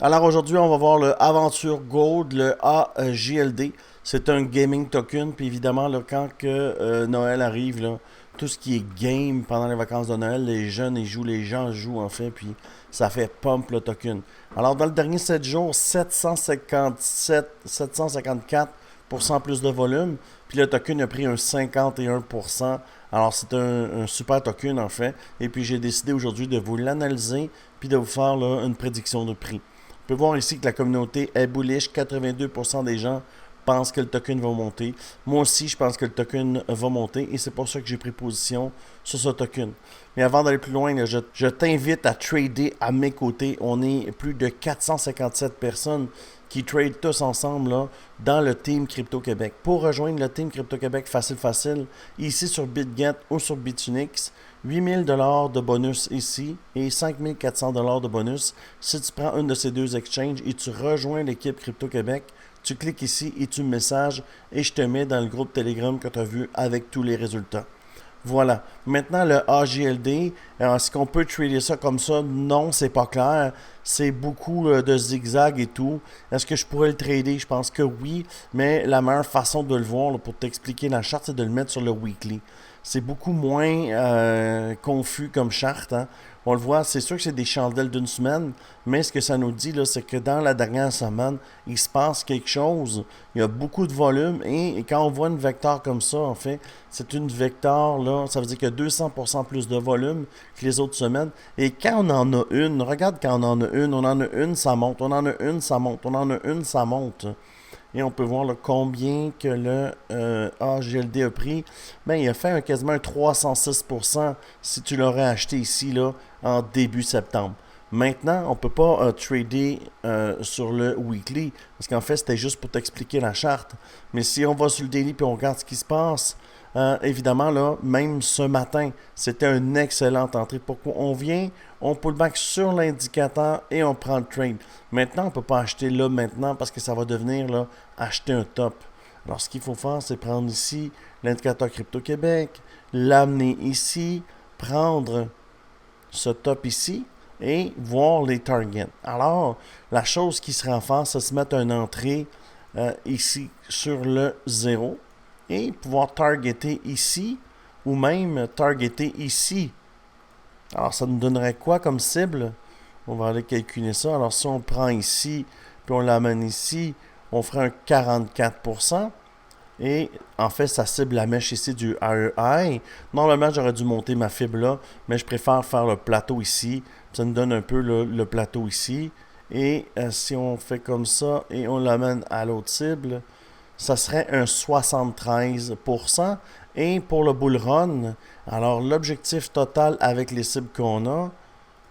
Alors aujourd'hui, on va voir le Aventure Gold, le AJLD. C'est un gaming token, puis évidemment, là, quand que, Noël arrive, là, tout ce qui est game pendant les vacances de Noël, les jeunes ils jouent, les gens jouent en fait, puis ça fait pump le token. Alors dans le dernier 7 jours, 754% plus de volume, puis le token a pris un 51%. Alors c'est un super token en fait, et puis j'ai décidé aujourd'hui de vous l'analyser, puis de vous faire là, une prédiction de prix. On peut voir ici que la communauté est bullish. 82% des gens pensent que le token va monter. Moi aussi, je pense que le token va monter et c'est pour ça que j'ai pris position sur ce token. Mais avant d'aller plus loin, là, je t'invite à trader à mes côtés. On est plus de 457 personnes qui tradent tous ensemble là, dans le Team Crypto Québec. Pour rejoindre le Team Crypto Québec, facile, ici sur BitGet ou sur Bitunix, 8 000 $ de bonus ici et 5 400 $ de bonus si tu prends une de ces deux exchanges et tu rejoins l'équipe Crypto Québec. Tu cliques ici et tu me messages et je te mets dans le groupe Telegram que tu as vu avec tous les résultats. Voilà. Maintenant, le AGLD, est-ce qu'on peut trader ça comme ça? Non, c'est pas clair. C'est beaucoup de zigzags et tout. Est-ce que je pourrais le trader? Je pense que oui, mais la meilleure façon de le voir là, pour t'expliquer la charte, c'est de le mettre sur le weekly. C'est beaucoup moins confus comme charte. Hein. On le voit, c'est sûr que c'est des chandelles d'une semaine, mais ce que ça nous dit, là, c'est que dans la dernière semaine, il se passe quelque chose. Il y a beaucoup de volume et quand on voit une vecteur comme ça, en fait, c'est une vecteur, là, ça veut dire qu'il y a 200% plus de volume que les autres semaines. Et quand on en a une, regarde quand on en a une, ça monte, on en a une, ça monte, on en a une, ça monte. Et on peut voir là, combien que le AGLD a pris. Ben, il a fait quasiment un 306% si tu l'aurais acheté ici là, en début septembre. Maintenant, on ne peut pas trader sur le weekly, parce qu'en fait, c'était juste pour t'expliquer la charte. Mais si on va sur le daily et on regarde ce qui se passe, évidemment, là, même ce matin, c'était une excellente entrée. Pourquoi on vient, on pull back sur l'indicateur et on prend le trade. Maintenant, on ne peut pas acheter là maintenant parce que ça va devenir là, acheter un top. Alors, ce qu'il faut faire, c'est prendre ici l'indicateur Crypto Québec, l'amener ici, prendre ce top ici et voir les targets. Alors, la chose qui serait en face, c'est se mettre une entrée ici sur le 0 et pouvoir targeter ici ou même targeter ici. Alors, ça nous donnerait quoi comme cible? On va aller calculer ça. Alors, si on prend ici, puis on l'amène ici, on ferait un 44%. Et en fait, ça cible la mèche ici du REI. Normalement, j'aurais dû monter ma fibre là, mais je préfère faire le plateau ici. Ça nous donne un peu le plateau ici. Et si on fait comme ça et on l'amène à l'autre cible, ça serait un 73%. Et pour le bull run, alors l'objectif total avec les cibles qu'on a,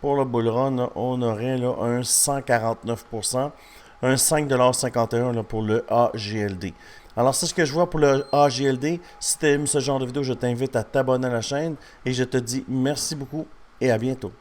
pour le bull run, on aurait là, un 149%, un 5,51$ là, pour le AGLD. Alors, c'est ce que je vois pour le AGLD. Si tu aimes ce genre de vidéo, je t'invite à t'abonner à la chaîne et je te dis merci beaucoup et à bientôt.